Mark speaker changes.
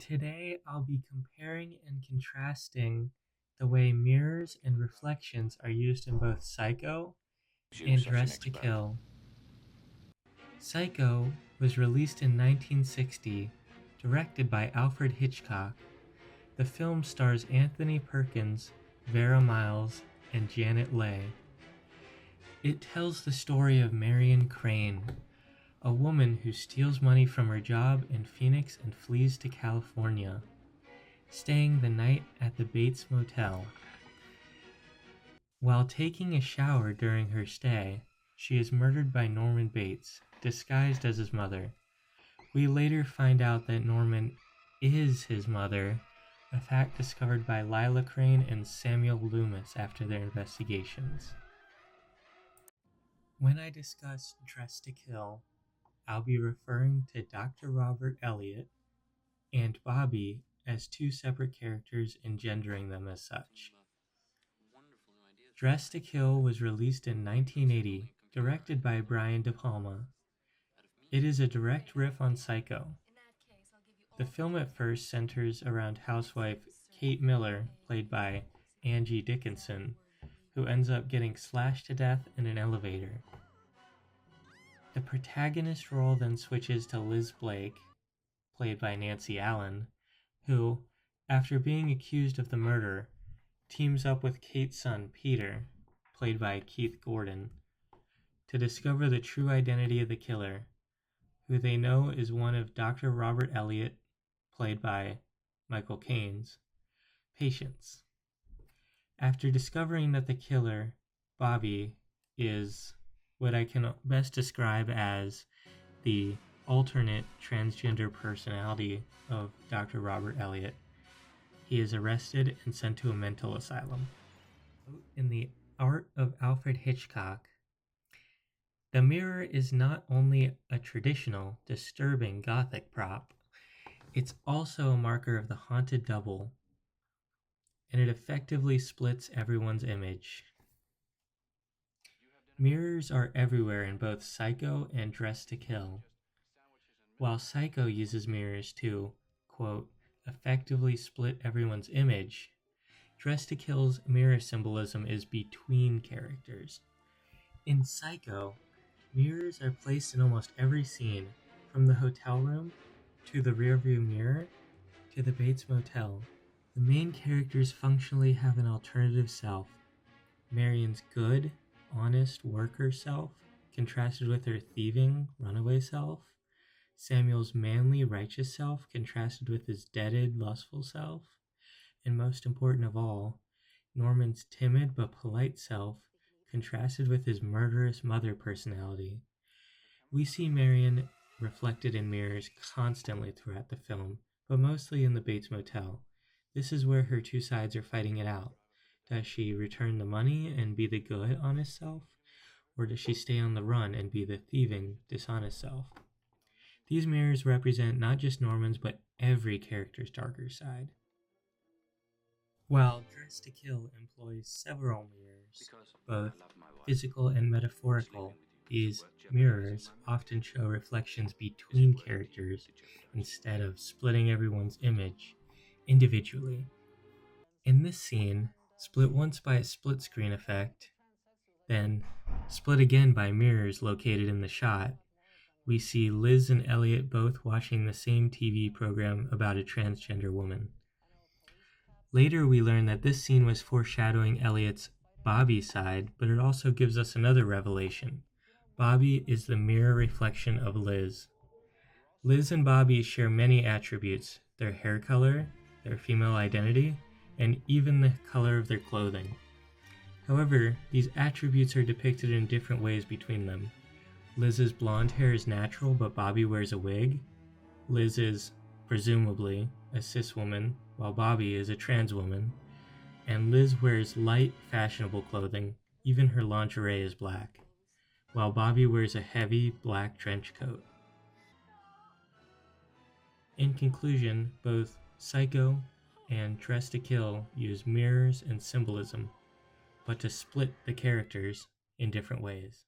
Speaker 1: Today I'll be comparing and contrasting the way mirrors and reflections are used in both Psycho and Dress to Kill. Psycho was released in 1960, directed by Alfred Hitchcock. The film stars Anthony Perkins, Vera Miles, and Janet Leigh. It tells the story of Marion Crane, a woman who steals money from her job in Phoenix and flees to California, staying the night at the Bates Motel. While taking a shower during her stay, she is murdered by Norman Bates, disguised as his mother. We later find out that Norman is his mother, a fact discovered by Lila Crane and Samuel Loomis after their investigations. When I discuss Dress to Kill, I'll be referring to Dr. Robert Elliott and Bobby as two separate characters and gendering them as such. Dress to Kill was released in 1980, directed by Brian De Palma. It is a direct riff on Psycho. The film at first centers around housewife Kate Miller, played by Angie Dickinson, who ends up getting slashed to death in an elevator. The protagonist role then switches to Liz Blake, played by Nancy Allen, who, after being accused of the murder, teams up with Kate's son Peter, played by Keith Gordon, to discover the true identity of the killer, who they know is one of Dr. Robert Elliott, played by Michael Caine's, patients. After discovering that the killer, Bobby, is what I can best describe as the alternate transgender personality of Dr. Robert Elliott, he is arrested and sent to a mental asylum. In the art of Alfred Hitchcock, the mirror is not only a traditional, disturbing Gothic prop, it's also a marker of the haunted double, and it effectively splits everyone's image. Mirrors are everywhere in both Psycho and Dress to Kill. While Psycho uses mirrors to, quote, effectively split everyone's image, Dress to Kill's mirror symbolism is between characters. In Psycho, mirrors are placed in almost every scene, from the hotel room, to the rearview mirror, to the Bates Motel. The main characters functionally have an alternative self. Marion's good, honest worker self, contrasted with her thieving, runaway self. Samuel's manly, righteous self, contrasted with his deaded, lustful self. And most important of all, Norman's timid but polite self, contrasted with his murderous mother personality. We see Marion reflected in mirrors constantly throughout the film, but mostly in the Bates Motel. This is where her two sides are fighting it out. Does she return the money and be the good, honest self? Or does she stay on the run and be the thieving, dishonest self? These mirrors represent not just Norman's, but every character's darker side. While Dress to Kill employs several mirrors, both physical and metaphorical, these mirrors often show reflections between characters instead of splitting everyone's image individually. In this scene, split once by a split screen effect, then split again by mirrors located in the shot, we see Liz and Elliot both watching the same TV program about a transgender woman. Later we learn that this scene was foreshadowing Elliot's Bobby side, but it also gives us another revelation. Bobby is the mirror reflection of Liz. Liz and Bobby share many attributes: their hair color, their female identity, and even the color of their clothing. However, these attributes are depicted in different ways between them. Liz's blonde hair is natural, but Bobby wears a wig. Liz is, presumably, a cis woman, while Bobby is a trans woman. And Liz wears light, fashionable clothing, even her lingerie is black, while Bobby wears a heavy, black trench coat. In conclusion, both Psycho and Dress to Kill use mirrors and symbolism, but to split the characters in different ways.